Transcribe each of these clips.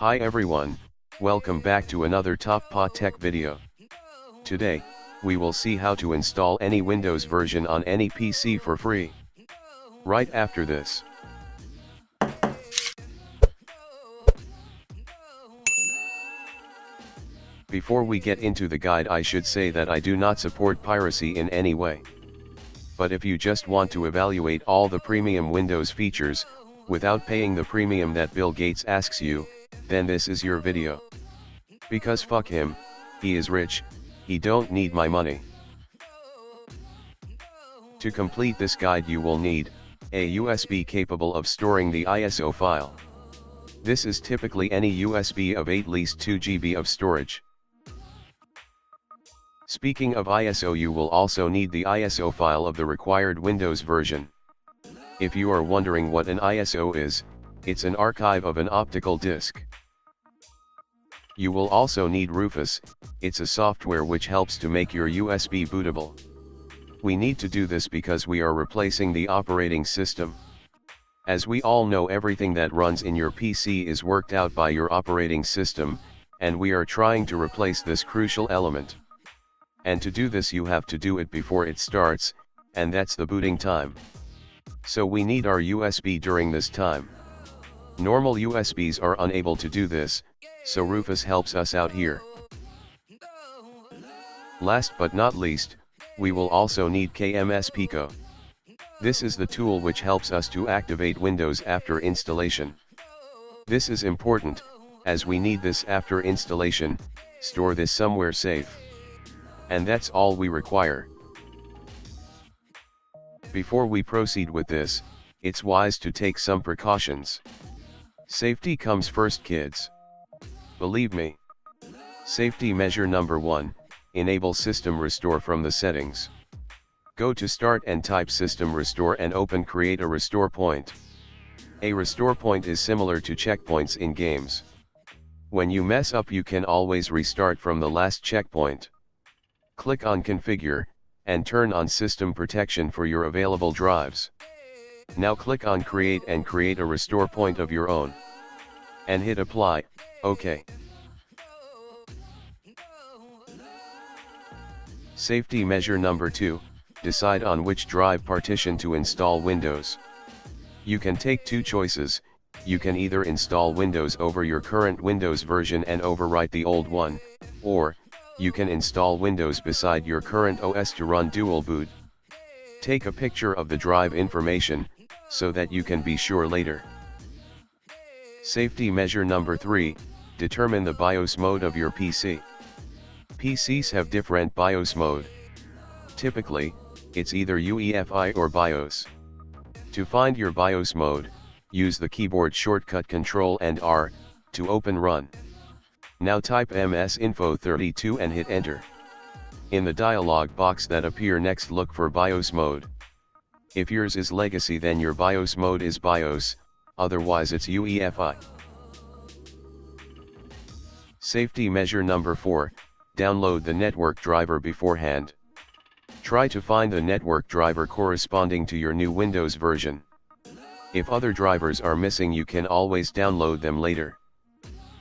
Hi everyone, welcome back to another TOPOT tech video. Today, we will see how to install any Windows version on any PC for free. Right after this. Before we get into the guide, I should say that I do not support piracy in any way. But if you just want to evaluate all the premium Windows features, without paying the premium that Bill Gates asks you, then this is your video. Because fuck him, he is rich, he don't need my money. To complete this guide you will need a USB capable of storing the ISO file. This is typically any USB of at least 2 GB of storage. Speaking of ISO, you will also need the ISO file of the required Windows version. If you are wondering what an ISO is, it's an archive of an optical disk. You will also need Rufus, it's a software which helps to make your USB bootable. We need to do this because we are replacing the operating system. As we all know, everything that runs in your PC is worked out by your operating system, and we are trying to replace this crucial element. And to do this you have to do it before it starts, and that's the booting time. So we need our USB during this time. Normal USBs are unable to do this, so Rufus helps us out here. Last but not least, we will also need KMS Pico. This is the tool which helps us to activate Windows after installation. This is important, as we need this after installation. Store this somewhere safe. And that's all we require. Before we proceed with this, it's wise to take some precautions. Safety comes first, kids. Believe me. Safety measure number 1, enable System Restore from the settings. Go to Start and type System Restore and open Create a Restore Point. A restore point is similar to checkpoints in games. When you mess up you can always restart from the last checkpoint. Click on Configure, and turn on System Protection for your available drives. Now click on Create and create a restore point of your own. And hit Apply, OK. Safety measure number 2, decide on which drive partition to install Windows. You can take two choices. You can either install Windows over your current Windows version and overwrite the old one, or you can install Windows beside your current OS to run dual boot. Take a picture of the drive information, so that you can be sure later. Safety measure number 3, determine the BIOS mode of your PC. PCs have different BIOS mode. Typically, it's either UEFI or BIOS. To find your BIOS mode, use the keyboard shortcut Ctrl and R, to open Run. Now type msinfo32 and hit Enter. In the dialog box that appear next, look for BIOS mode. If yours is Legacy, then your BIOS mode is BIOS, otherwise it's UEFI. Safety measure number 4, download the network driver beforehand. Try to find the network driver corresponding to your new Windows version. If other drivers are missing, you can always download them later.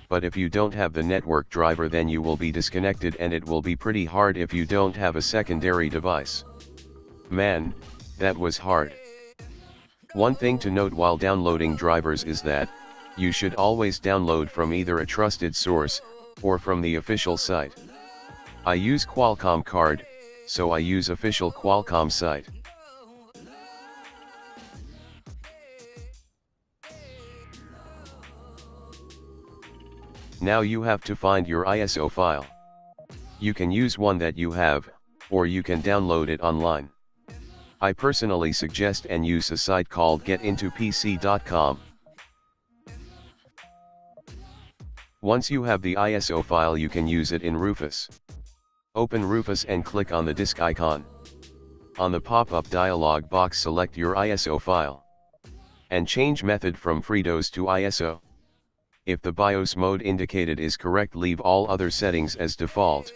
But if you don't have the network driver, then you will be disconnected, and it will be pretty hard if you don't have a secondary device. Man, that was hard. One thing to note while downloading drivers is that you should always download from either a trusted source or from the official site. I use Qualcomm card, so I use official Qualcomm site. Now you have to find your ISO file. You can use one that you have, or you can download it online. I personally suggest and use a site called getintopc.com. Once you have the ISO file, you can use it in Rufus. Open Rufus and click on the disk icon. On the pop-up dialog box, select your ISO file. And change method from FreeDOS to ISO. If the BIOS mode indicated is correct, leave all other settings as default.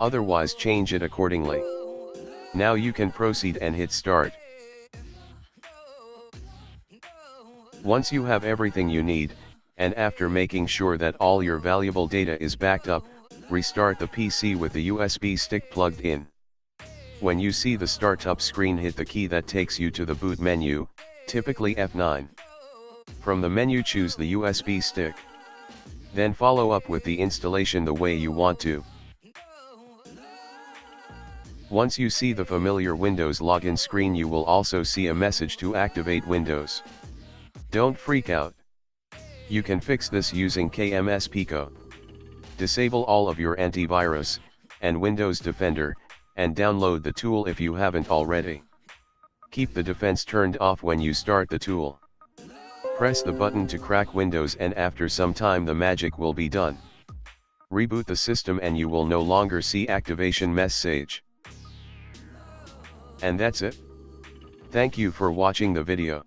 Otherwise, change it accordingly. Now you can proceed and hit Start. Once you have everything you need, and after making sure that all your valuable data is backed up, restart the PC with the USB stick plugged in. When you see the startup screen, hit the key that takes you to the boot menu, typically F9. From the menu, choose the USB stick. Then follow up with the installation the way you want to. Once you see the familiar Windows login screen, you will also see a message to activate Windows. Don't freak out. You can fix this using KMS Pico. Disable all of your antivirus and Windows Defender, and download the tool if you haven't already. Keep the defense turned off when you start the tool. Press the button to crack Windows, and after some time the magic will be done. Reboot the system and you will no longer see activation message. And that's it. Thank you for watching the video.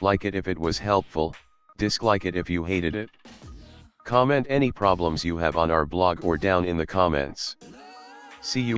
Like it if it was helpful, dislike it if you hated it. Comment any problems you have on our blog or down in the comments. See you.